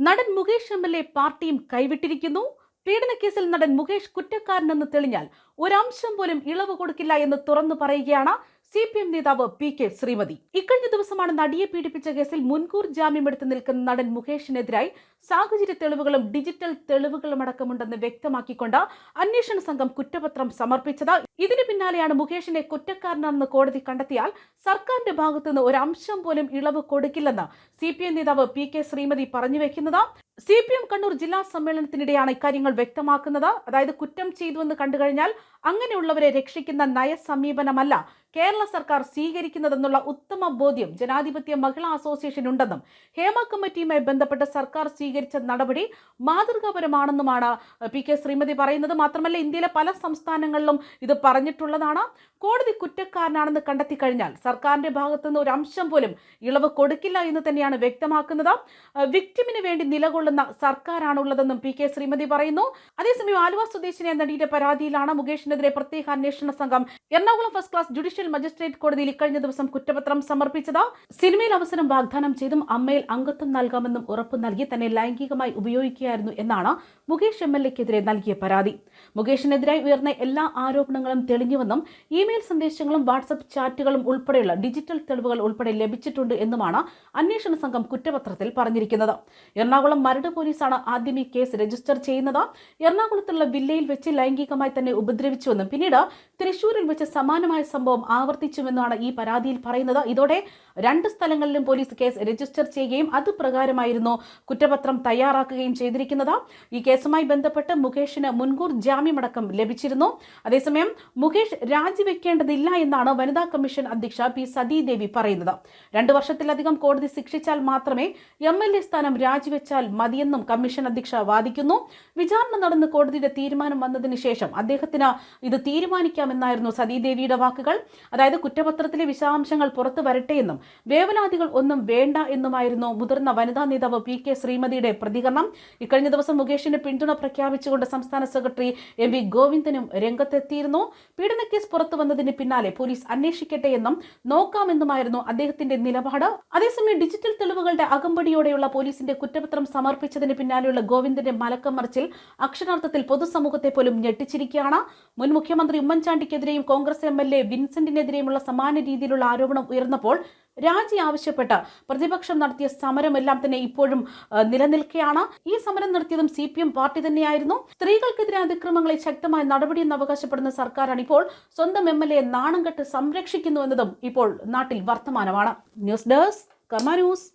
നടൻ മുകേഷ് എം.എൽ.എ പാർട്ടിയും കൈവിട്ടിരിക്കുന്നു. പീഡനക്കേസിൽ നടൻ മുകേഷ് കുറ്റക്കാരനെന്ന് തെളിഞ്ഞാൽ ഒരംശം പോലും ഇളവ് കൊടുക്കില്ല എന്ന് തുറന്നു പറയുകയാണ് CPM നേതാവ് PK ശ്രീമതി. ഇക്കഴിഞ്ഞ ദിവസമാണ് നടിയെ പീഡിപ്പിച്ച കേസിൽ മുൻകൂർ ജാമ്യമെടുത്ത് നിൽക്കുന്ന നടൻ മുകേഷിനെതിരായി സാഹചര്യ തെളിവുകളും ഡിജിറ്റൽ തെളിവുകളും അടക്കമുണ്ടെന്ന് വ്യക്തമാക്കിക്കൊണ്ട് അന്വേഷണ സംഘം കുറ്റപത്രം സമർപ്പിച്ചത്. ഇതിന് പിന്നാലെയാണ് മുകേഷിനെ കുറ്റക്കാരനാണെന്ന് കോടതി കണ്ടെത്തിയാൽ സർക്കാരിന്റെ ഭാഗത്തുനിന്ന് ഒരംശം പോലും ഇളവ് കൊടുക്കില്ലെന്ന് CPM നേതാവ് PK ശ്രീമതി പറഞ്ഞു വെക്കുന്നത്. CPM കണ്ണൂർ ജില്ലാ സമ്മേളനത്തിനിടെയാണ് ഇക്കാര്യങ്ങൾ വ്യക്തമാക്കുന്നത്. അതായത് കുറ്റം ചെയ്തുവെന്ന് കണ്ടുകഴിഞ്ഞാൽ അങ്ങനെയുള്ളവരെ രക്ഷിക്കുന്ന നയസമീപനമല്ല കേരള സർക്കാർ സ്വീകരിക്കുന്നതെന്നുള്ള ഉത്തമ ബോധ്യം ജനാധിപത്യ മഹിളാ അസോസിയേഷൻ ഉണ്ടെന്നും ഹേമ കമ്മിറ്റിയുമായി ബന്ധപ്പെട്ട് സർക്കാർ സ്വീകരിച്ച നടപടി മാതൃകാപരമാണെന്നുമാണ് PK ശ്രീമതി പറയുന്നത്. മാത്രമല്ല ഇന്ത്യയിലെ പല സംസ്ഥാനങ്ങളിലും ഇത് പറഞ്ഞിട്ടുള്ളതാണ്. കോടതി കുറ്റക്കാരനാണെന്ന് കണ്ടെത്തി കഴിഞ്ഞാൽ സർക്കാരിന്റെ ഭാഗത്തുനിന്ന് ഒരു അംശം പോലും ഇളവ് കൊടുക്കില്ല എന്ന് തന്നെയാണ് വ്യക്തമാക്കുന്നത്. വിക്ടിമിന് വേണ്ടി നിലകൊള്ളുന്ന സർക്കാരാണുള്ളതെന്നും PK ശ്രീമതി പറയുന്നു. അതേസമയം ആലുവ സ്വദേശിനിയായ നടിയുടെ പരാതിയിലാണ് മുകേഷിനെതിരെ പ്രത്യേക അന്വേഷണ സംഘം Ernakulam first class judicial magistrate കോടതിയിൽ ഇക്കഴിഞ്ഞ ദിവസം കുറ്റപത്രം സമർപ്പിച്ചത്. സിനിമയിൽ അവസരം വാഗ്ദാനം ചെയ്തും അമ്മയിൽ അംഗത്വം നൽകാമെന്നും ഉറപ്പു നൽകി തന്നെ ലൈംഗികമായി ഉപയോഗിക്കുകയായിരുന്നു എന്നാണ് മുകേഷ് MLA-ക്കെതിരെ നൽകിയ പരാതി. മുകേഷിനെതിരായി ഉയർന്ന എല്ലാ ആരോപണങ്ങളും തെളിഞ്ഞുവെന്നും ഇമെയിൽ സന്ദേശങ്ങളും വാട്സ്ആപ്പ് ചാറ്റുകളും ഉൾപ്പെടെയുള്ള ഡിജിറ്റൽ തെളിവുകൾ ഉൾപ്പെടെ ലഭിച്ചിട്ടുണ്ട് എന്നുമാണ് അന്വേഷണ സംഘം കുറ്റപത്രത്തിൽ പറഞ്ഞിരിക്കുന്നത്. എറണാകുളം മരട് പോലീസാണ് ആദ്യം ഈ കേസ് രജിസ്റ്റർ ചെയ്യുന്നത്. എറണാകുളത്തുള്ള വില്ലയിൽ വെച്ച് ലൈംഗികമായി തന്നെ ഉപദ്രവിച്ചുവെന്നും പിന്നീട് തൃശൂരിൽ വെച്ച് സമാനമായ സംഭവം ആവർത്തിച്ചുവെന്നാണ് ഈ പരാതിയിൽ പറയുന്നത്. ഇതോടെ 2 സ്ഥലങ്ങളിലും പോലീസ് കേസ് രജിസ്റ്റർ ചെയ്യുകയും അത് പ്രകാരമായിരുന്നു കുറ്റപത്രം തയ്യാറാക്കുകയും ചെയ്തിരിക്കുന്നത്. ഈ കേസുമായി ബന്ധപ്പെട്ട് മുകേഷിന് മുൻകൂർ ജാമ്യമടക്കം ലഭിച്ചിരുന്നു. അതേസമയം മുകേഷ് രാജിവെക്കേണ്ടതില്ല എന്നാണ് വനിതാ കമ്മീഷൻ അധ്യക്ഷ P സതീദേവി പറയുന്നത്. 2 വർഷത്തിലധികം കോടതി ശിക്ഷിച്ചാൽ മാത്രമേ MLA സ്ഥാനം രാജിവെച്ചാൽ മതിയെന്നും കമ്മീഷൻ അധ്യക്ഷ വാദിക്കുന്നു. വിചാരണ നടന്ന് കോടതിയുടെ തീരുമാനം വന്നതിന് ശേഷം അദ്ദേഹത്തിന് ഇത് തീരുമാനിക്കാമെന്നായിരുന്നു സതീദേവിയുടെ വാക്കുകൾ. അതായത് കുറ്റപത്രത്തിലെ വിശദാംശങ്ങൾ പുറത്തു വരട്ടെയെന്നും വേവലാതികൾ ഒന്നും വേണ്ട എന്നുമായിരുന്നു മുതിർന്ന വനിതാ നേതാവ് PK ശ്രീമതിയുടെ പ്രതികരണം. ഇക്കഴിഞ്ഞ ദിവസം മുകേഷിന് പിന്തുണ പ്രഖ്യാപിച്ചുകൊണ്ട് സംസ്ഥാന സെക്രട്ടറി MV ഗോവിന്ദനും രംഗത്തെത്തിയിരുന്നു. പീഡനക്കേസ് പുറത്തു വന്നതിന് പിന്നാലെ പോലീസ് അന്വേഷിക്കട്ടെ എന്നും നോക്കാമെന്നുമായിരുന്നു അദ്ദേഹത്തിന്റെ നിലപാട്. അതേസമയം ഡിജിറ്റൽ തെളിവുകളുടെ അകമ്പടിയോടെയുള്ള പോലീസിന്റെ കുറ്റപത്രം സമർപ്പിച്ചതിന് പിന്നാലെയുള്ള ഗോവിന്ദന്റെ മലക്കം മറിച്ചിൽ അക്ഷരാർത്ഥത്തിൽ പൊതുസമൂഹത്തെ പോലും ഞെട്ടിച്ചിരിക്കുകയാണ്. മുൻ മുഖ്യമന്ത്രി ഉമ്മൻചാണ്ടിക്കെതിരെയും കോൺഗ്രസ് MLA വിൻസെന്റിനെതിരെയുമുള്ള സമാന രീതിയിലുള്ള ആരോപണം ഉയർന്നപ്പോൾ രാജി ആവശ്യപ്പെട്ട് പ്രതിപക്ഷം നടത്തിയ സമരമെല്ലാം തന്നെ ഇപ്പോഴും നിലനിൽക്കുകയാണ്. ഈ സമരം നടത്തിയതും CPM പാർട്ടി തന്നെയായിരുന്നു. സ്ത്രീകൾക്കെതിരെ അതിക്രമങ്ങളെ ശക്തമായ നടപടിയെന്ന് അവകാശപ്പെടുന്ന സർക്കാരാണ് ഇപ്പോൾ സ്വന്തം MLA നാണം കെട്ട് സംരക്ഷിക്കുന്നു എന്നതും ഇപ്പോൾ നാട്ടിൽ വർത്തമാനമാണ്. ന്യൂസ് ഡെസ്ക് കർമ്മ ന്യൂസ്.